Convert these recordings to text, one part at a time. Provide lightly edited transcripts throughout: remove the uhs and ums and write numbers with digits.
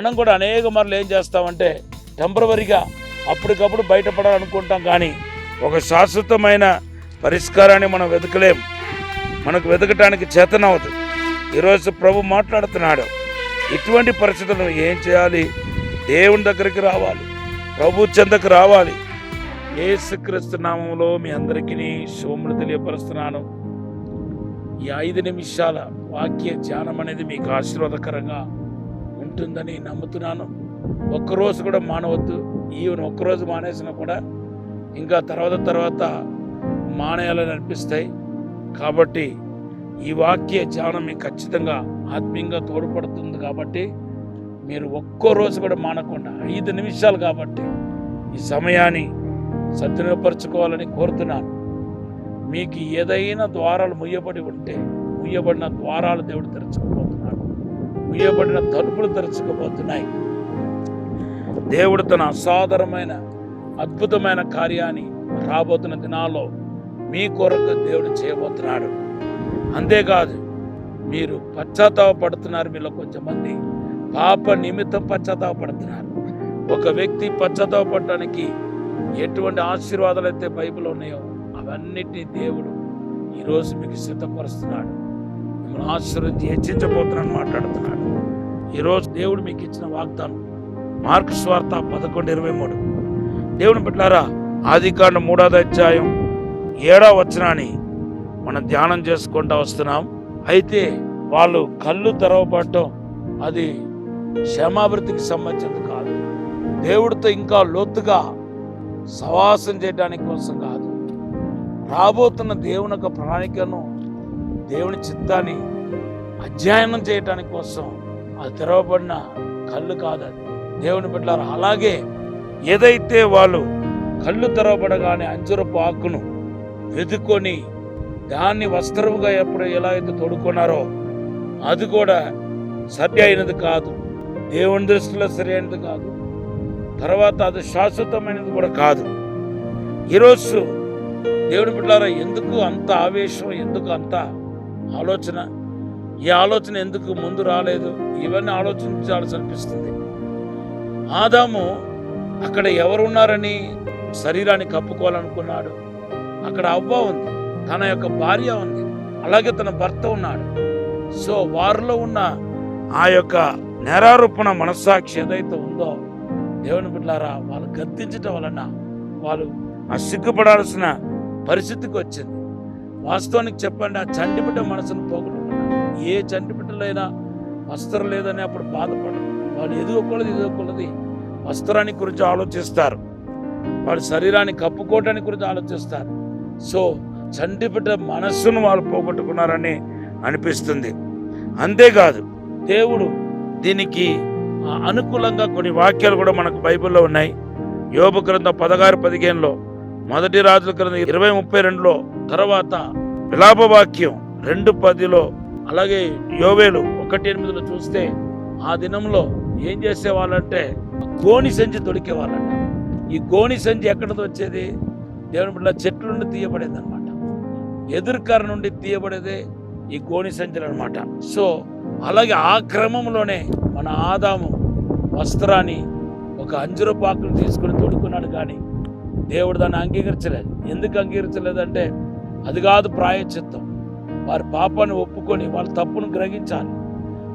మనం కూడా అనేక మార్లు ఏం చేస్తామంటే టెంపరవరీగా అప్పటికప్పుడు బయటపడాలనుకుంటాం, కానీ ఒక శాశ్వతమైన పరిష్కారాన్ని మనం వెతకలేం. మనకు వెతకటానికి చేతనవదు. ఈరోజు ప్రభు మాట్లాడుతున్నాడు, ఇటువంటి పరిస్థితులను ఏం చేయాలి? దేవుని దగ్గరికి రావాలి, ప్రభు చెంతకు రావాలి. యేసుక్రీస్తు నామములో మీ అందరికీ శుభములు తెలియపరుస్తున్నాను. ఈ 5 నిమిషాల వాక్య ధ్యానం అనేది మీకు ఆశీర్వాదకరంగా ఉంటుందని నమ్ముతున్నాను. ఒక్కరోజు కూడా మానవద్దు. ఈవెన్ ఒక్కరోజు మానేసినా కూడా ఇంకా తర్వాత మానేయాలని అనిపిస్తాయి. కాబట్టి ఈ వాక్య ధ్యానం మీకు ఖచ్చితంగా ఆత్మీయంగా తోడ్పడుతుంది. కాబట్టి మీరు ఒక్కో రోజు కూడా మానకుండా 5 నిమిషాలు కాబట్టి ఈ సమయాన్ని సద్వినియోగపరచుకోవాలని కోరుతున్నాను. మీకు ఏదైనా ద్వారాలు ముయ్యబడి ఉంటే ముయ్యబడిన ద్వారాలు దేవుడు తెరచుకోబోతున్నాడు. ముయ్యబడిన తలుపులు తెరచుకోబోతున్నాయి. దేవుడు తన అసాధారణమైన అద్భుతమైన కార్యాన్ని రాబోతున్న దినాల్లో మీ కొరకు దేవుడు చేయబోతున్నాడు. అంతేకాదు, మీరు పశ్చాత్తాపడుతున్నారు. మీలో కొంచెంమంది పాప నిమిత్తం పశ్చాత్తాపడుతున్నారు. ఒక వ్యక్తి పశ్చాత్తాపడటానికి ఎటువంటి ఆశీర్వాదాలు అయితే బైబిల్లో ఉన్నాయో అవన్నిటినీ దేవుడు ఈరోజు మీకు సిద్ధపరుస్తున్నాడు. మిమ్మల్ని ఆశీర్వదించి హెచ్చించబోతున్నాను మాట్లాడుతున్నాడు. ఈరోజు దేవుడు మీకు ఇచ్చిన వాగ్దానం మార్కు సువార్త 11:23. దేవుని బిడ్డలారా, ఆదికాండం 3వ అధ్యాయం 7వ వచనాన్ని మనం ధ్యానం చేసుకుంటూ వస్తున్నాం. అయితే వాళ్ళు కళ్ళు తెరవబడటం అది క్షేమాభివృద్ధికి సంబంధించింది కాదు. దేవుడితో ఇంకా లోతుగా సవాసం చేయడానికి కోసం కాదు. రాబోతున్న దేవుని యొక్క ప్రణాళికను, దేవుని చిత్తాన్ని అధ్యయనం చేయటానికి కోసం అది తెరవబడిన కళ్ళు కాదు. అది దేవుని బిడ్డలారా, అలాగే ఏదైతే వాళ్ళు కళ్ళు తెరవబడగానే అంజూరపు ఆకును వెతుక్కొని దాన్ని వస్త్రముగా ఎలా అయితే తోడుకున్నారో అది కూడా సరి అయినది కాదు. దేవుని దృష్టిలో సరి అయినది కాదు. తర్వాత అది శాశ్వతమైనది కూడా కాదు. ఈరోజు దేవుని బిడ్డలారా, ఎందుకు అంత ఆవేశం, ఎందుకు అంత ఆలోచన? ఈ ఆలోచన ఎందుకు ముందు రాలేదు? ఇవన్నీ ఆలోచించాల్సి అనిపిస్తుంది. ఆదాము అక్కడ ఎవరున్నారని శరీరాన్ని కప్పుకోవాలనుకున్నాడు. అక్కడ అవ్వ ఉంది, తన యొక్క భార్య ఉంది, అలాగే తన భర్త ఉన్నాడు. సో వారిలో ఉన్న ఆ యొక్క నేరారోపణ మనస్సాక్షి ఏదైతే ఉందో దేవుని బిడ్డలారా, వాళ్ళు గద్దించటం వలన వాళ్ళు సిగ్గుపడాల్సిన పరిస్థితికి వచ్చింది. వాస్తవానికి చెప్పండి, ఆ చంటిబిడ్డ మనసును పోగొట్టుకున్నారు. ఏ చంటిబిడ్డలైనా వస్త్రం లేదని అప్పుడు బాధపడరు. వాళ్ళు ఎదుగుకొలది వస్త్రాన్ని గురించి ఆలోచిస్తారు, వాళ్ళ శరీరాన్ని కప్పుకోవటానికి గురించి ఆలోచిస్తారు. సో చంటిబిడ్డ మనస్సును వాళ్ళు పోగొట్టుకున్నారని అనిపిస్తుంది. అంతేకాదు, దేవుడు దీనికి అనుకూలంగా కొన్ని వాక్యాలు కూడా మనకు బైబిల్లో ఉన్నాయి. యోబు గ్రంథం 16:15, మొదటి రాజుల గ్రంథం 20:32, తర్వాత విలాప వాక్యం 2:10, అలాగే యోవేలు 1:8 చూస్తే ఆ దినంలో ఏం చేసేవాళ్ళంటే గోని సంచి దొరికేవాళ్ళంట. ఈ గోని సంచి ఎక్కడితో వచ్చేది? దేవుని బిడ్డ చెట్ల నుండి తీయబడేది అనమాట. ఎదురుకర నుండి తీయబడేదే ఈ గోని సంచులు అనమాట. సో అలాగే ఆ క్రమంలోనే మన ఆదాము వస్త్రాన్ని ఒక అంజురపాకును తీసుకుని తొడుక్కున్నాడు, కానీ దేవుడు దాన్ని అంగీకరించలేదు. ఎందుకు అంగీకరించలేదంటే అది కాదు ప్రాయశ్చిత్తం. వారి పాపాన్ని ఒప్పుకొని వాళ్ళ తప్పును గ్రహించాలి.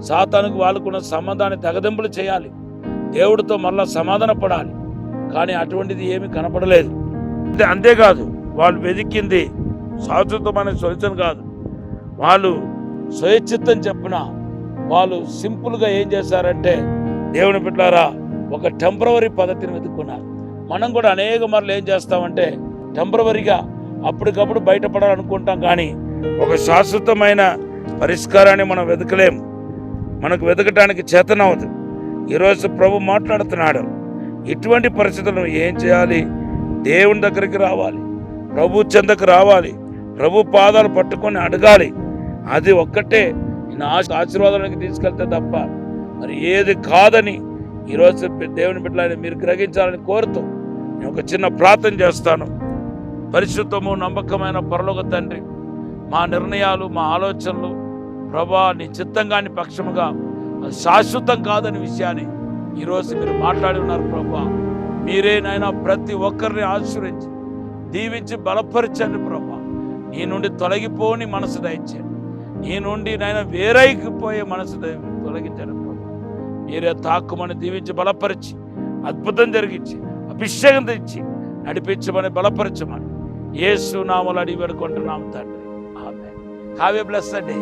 సాతానుకు వాళ్ళకున్న సంబంధాన్ని తెగదెంపులు చేయాలి. దేవుడితో మళ్ళా సమాధాన పడాలి. కానీ అటువంటిది ఏమీ కనపడలేదు. అంతేకాదు, వాళ్ళు వెతికింది శాశ్వతమైన సొల్యూషన్ కాదు. వాళ్ళు స్వయచిత్తం చెప్పిన వాళ్ళు సింపుల్గా ఏం చేశారంటే దేవుని బిడ్డలారా ఒక టెంపరవరీ పద్ధతిని వెతుక్కున్నారు. మనం కూడా అనేక మార్లు ఏం చేస్తామంటే టెంపరవరీగా అప్పటికప్పుడు బయటపడాలనుకుంటాం, కానీ ఒక శాశ్వతమైన పరిష్కారాన్ని మనం వెతకలేం. మనకు వెతకటానికి చేతనవదు. ఈరోజు ప్రభు మాట్లాడుతున్నాడు, ఇటువంటి పరిస్థితులను ఏం చేయాలి? దేవుని దగ్గరికి రావాలి, ప్రభు చెంతకు రావాలి, ప్రభు పాదాలు పట్టుకొని అడగాలి. అది ఒక్కటే నా ఆశీర్వాదానికి తీసుకెళ్తే తప్ప మరి ఏది కాదని ఈరోజు దేవుని బిడ్డలని మీరు గ్రహించాలని కోరుతూ నేను ఒక చిన్న ప్రార్థన చేస్తాను. పరిశుద్ధము నమ్మకమైన పరలోక తండ్రి, మా నిర్ణయాలు, మా ఆలోచనలు ప్రభా నీ చిత్తంగాని పక్షముగా అది శాశ్వతం కాదని విషయాన్ని ఈరోజు మీరు మాట్లాడి ఉన్నారు ప్రభా. మీరే నాయన ప్రతి ఒక్కరిని ఆశీర్వదించి దీవించి బలపరచండి ప్రభా. నీ నుండి తొలగిపోని మనసు దయచేయండి. నీ నుండి నాయన వేరైపోయే మనసు తొలగించండి ప్రభా. మీరే తాకుమని దీవించి బలపరిచి అద్భుతం జరిగించి అభిషేకం తెచ్చి నడిపించమని బలపరచమని యేసు నామములో అడిగి వేడుకుంటున్నాం తండ్రి. Amen. Have a blessed day.